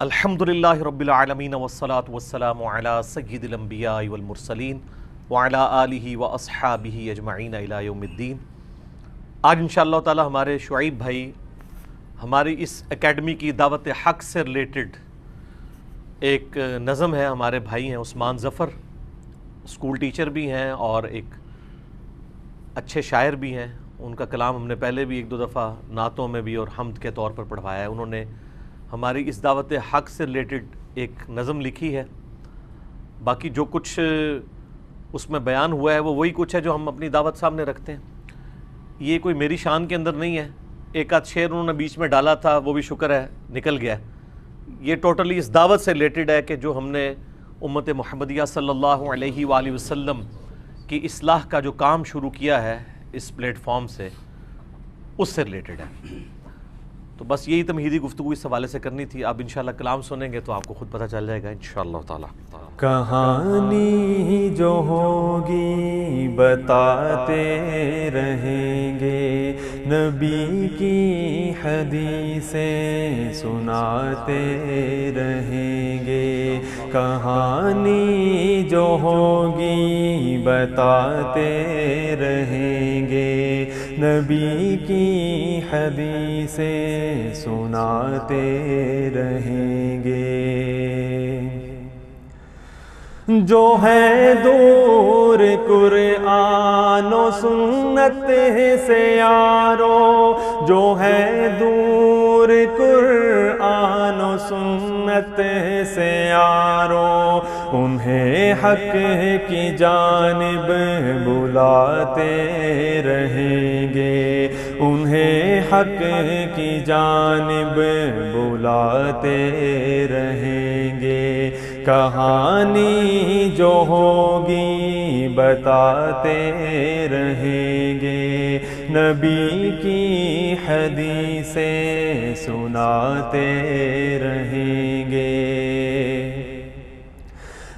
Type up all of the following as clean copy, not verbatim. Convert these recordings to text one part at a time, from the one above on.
الحمدللہ رب العالمین والصلاة والسلام علی سید الانبیاء والمرسلین وعلی آلہ واصحابہ اجمعین الی یوم الدین۔ آج انشاءاللہ تعالی ہمارے شعیب بھائی ہماری اس اکیڈمی کی دعوت حق سے ریلیٹڈ ایک نظم ہے، ہمارے بھائی ہیں عثمان ظفر، اسکول ٹیچر بھی ہیں اور ایک اچھے شاعر بھی ہیں۔ ان کا کلام ہم نے پہلے بھی ایک دو دفعہ نعتوں میں بھی اور حمد کے طور پر پڑھوایا ہے۔ انہوں نے ہماری اس دعوت حق سے ریلیٹڈ ایک نظم لکھی ہے، باقی جو کچھ اس میں بیان ہوا ہے وہ وہی کچھ ہے جو ہم اپنی دعوت سامنے رکھتے ہیں۔ یہ کوئی میری شان کے اندر نہیں ہے، ایک آدھ شعر انہوں نے بیچ میں ڈالا تھا، وہ بھی شکر ہے نکل گیا ہے۔ یہ ٹوٹلی اس دعوت سے ریلیٹڈ ہے کہ جو ہم نے امت محمدیہ صلی اللہ علیہ وآلہ وسلم کی اصلاح کا جو کام شروع کیا ہے اس پلیٹ فارم سے، اس سے ریلیٹڈ ہے۔ تو بس یہی تمہیدی گفتگو اس حوالے سے کرنی تھی۔ آپ انشاءاللہ کلام سنیں گے تو آپ کو خود پتہ چل جائے گا انشاءاللہ تعالی۔ کہانی جو ہوگی بتاتے رہیں گے، نبی کی حدیثیں سناتے رہیں گے۔ کہانی جو ہوگی بتاتے رہیں گے، نبی کی حدیثیں سناتے رہیں گے۔ جو ہے دور قرآن و سنت سے یارو، جو ہے دور قرآن و سنت سے یارو، انہیں حق کی جانب بلاتے رہیں گے، انہیں حق کی جانب بلاتے رہیں گے۔ کہانی جو ہوگی بتاتے رہیں گے، نبی کی حدیثیں سناتے رہیں گے۔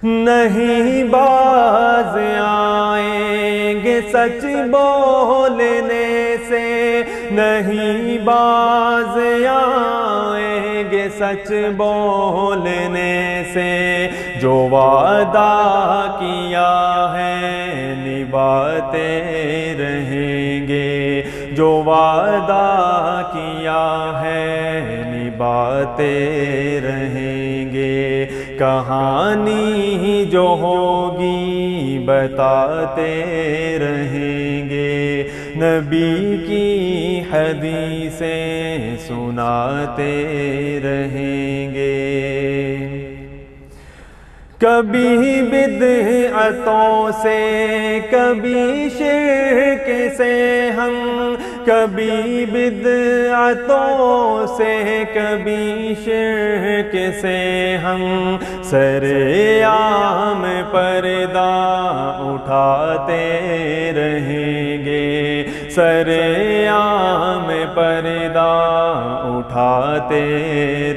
نہیں باز آئیں گے سچ بولنے سے، نہیں باز آئیں گے سچ بولنے سے، جو وعدہ کیا ہے نبھاتے رہیں گے، جو وعدہ کیا ہے نبھاتے رہیں گے۔ کہانی جو ہوگی بتاتے رہیں گے، نبی کی حدیثیں سناتے رہیں گے۔ کبھی بدعتوں سے کبھی شرک سے ہم، کبھی بدعتوں سے کبھی شرک سے ہم، سر عام پردہ اٹھاتے رہیں گے، سر عام پردہ اٹھاتے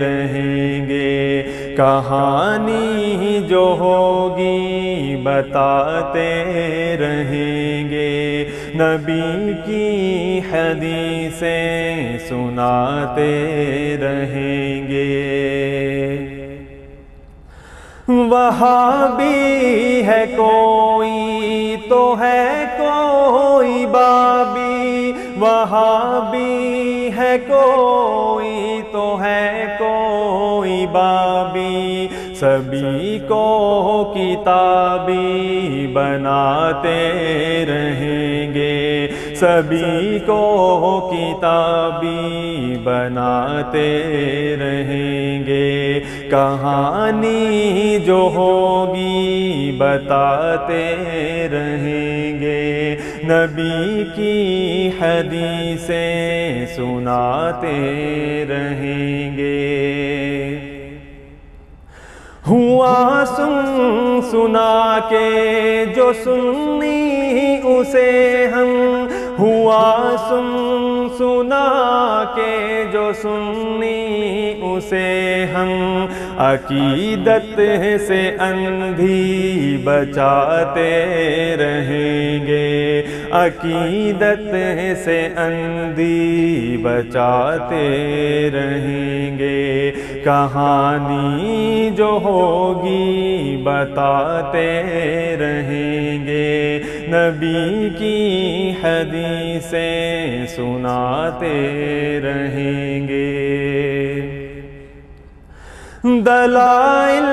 رہیں گے۔ کہانی جو ہوگی بتاتے رہیں گے، نبی کی حدیثیں سناتے رہیں گے۔ وہابی ہے کوئی تو ہے کوئی بابی، وہابی ہے کوئی تو ہے کوئی بابی، سبھی کو کتابی بناتے رہیں گے، سبھی کو کتابی بناتے رہیں گے۔ کہانی جو ہوگی بتاتے رہیں گے، نبی کی حدیثیں سناتے رہیں گے۔ ہوا سنا کے جو سنی اسے ہم، ہوا سنا کے جو سنی اسے ہم عقیدت سے اندھی بچاتے رہیں گے، عقیدت سے اندھی بچاتے رہیں گے، کہانی جو ہوگی بتاتے رہیں گے، نبی کی حدیثیں سناتے رہیں گے۔ دلائل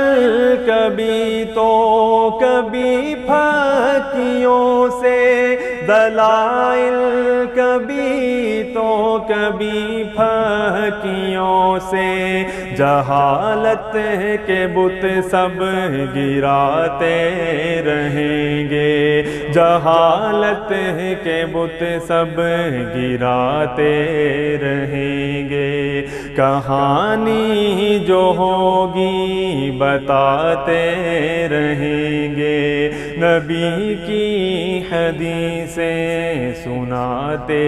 کبھی تو کبھی پھکیوں سے، دلائل کبھی تو کبھی پھکیوں سے، جہالت کے بت سب گراتے رہیں گے، جہالت کے بت سب گراتے رہیں گے، کہانی جو ہوگی بتاتے رہیں گے، نبی کی حدیثیں سناتے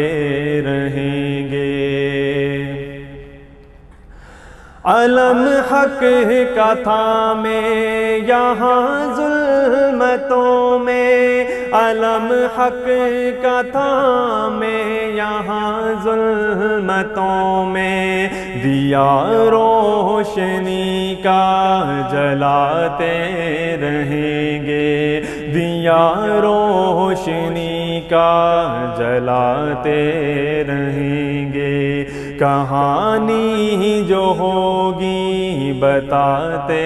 رہیں گے۔ علم حق کا تھامے یہاں ظلمتوں میں، علم حق کا تھامے یہاں ظلمتوں میں، دیا روشنی کا جلاتے رہیں گے، دیا روشنی کا جلاتے رہیں گے، کہانی جو ہوگی بتاتے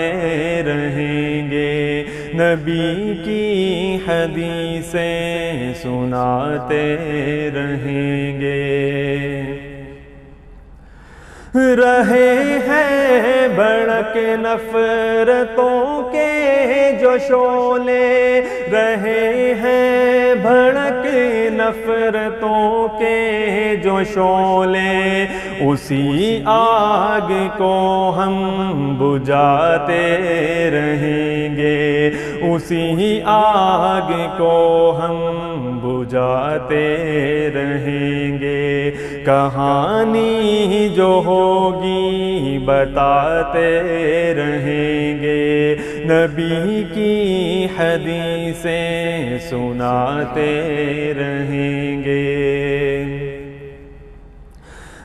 رہیں گے، نبی کی حدیثیں سناتے رہیں گے۔ رہے ہیں بھڑک نفرتوں کے جو شعلے، رہے ہیں بھڑک نفرتوں کے جو شعلے، اسی آگ کو ہم بجھاتے رہیں گے، اسی آگ کو ہم بجھاتے رہیں گے، کہانی جو ہوگی بتاتے رہیں گے، نبی کی حدیثیں سناتے رہیں گے۔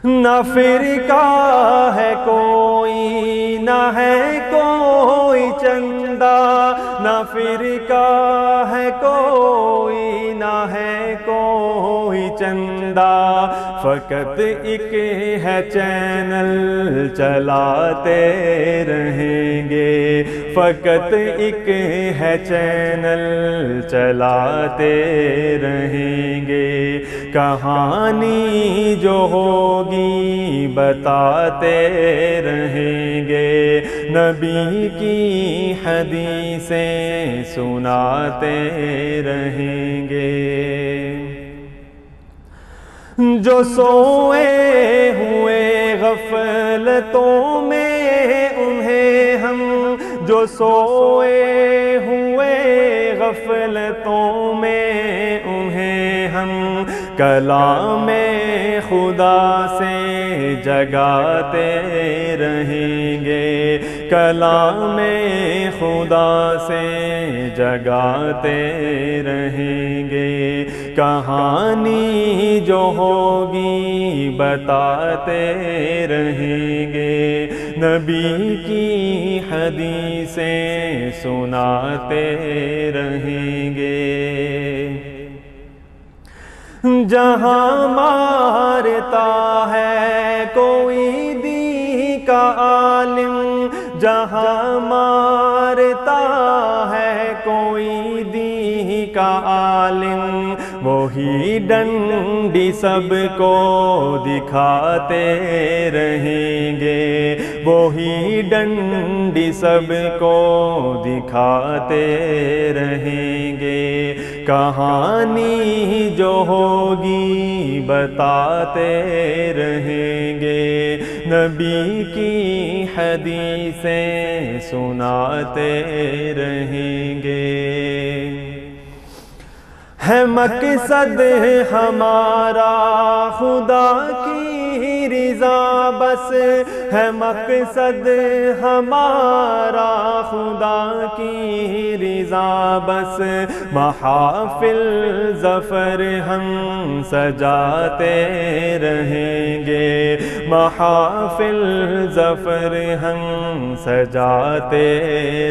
نہ فرقہ ہے کوئی، نہ ہے کوئی چندہ، نہ فرقہ ہے کوئی، نہ ہے کوئی چندہ، فقط ایک ہے چینل چلاتے رہیں گے، فقط ایک ہے چینل چلاتے رہیں گے، کہانی جو ہوگی بتاتے رہیں گے، نبی کی حدیثیں سناتے رہیں گے۔ جو سوئے ہوئے غفلتوں میں انہیں ہم، جو سوئے ہوئے غفلتوں میں انہیں ہم، کلام خدا سے جگاتے رہیں گے، کلام خدا سے جگاتے رہیں گے، کہانی جو ہوگی بتاتے رہیں گے، نبی کی حدیثیں سناتے رہیں گے۔ جہاں مارتا ہے کوئی دین کا عالم، جہاں مارتا ہے کوئی دین کا عالم، وہی ڈنڈی سب کو دکھاتے رہیں گے، وہی ڈنڈی سب کو دکھاتے رہیں گے، کہانی جو ہوگی بتاتے رہیں گے، نبی کی حدیثیں سناتے رہیں گے۔ ہے مقصد ہمارا خدا کی رضا بس، ہے مقصد ہمارا خدا کی رضا بس، محافل ظفر ہم سجاتے رہیں گے، محافل ظفر ہم سجاتے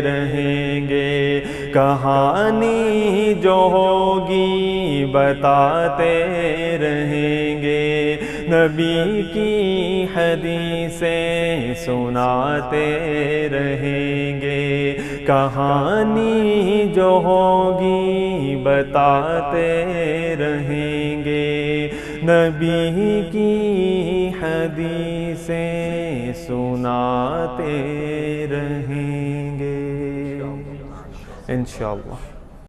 رہیں گے، کہانی جو ہوگی بتاتے رہیں گے، نبی کی حدیثیں سناتے رہیں گے، کہانی جو ہوگی بتاتے رہیں گے، نبی کی حدیثیں سناتے رہیں گے انشاءاللہ۔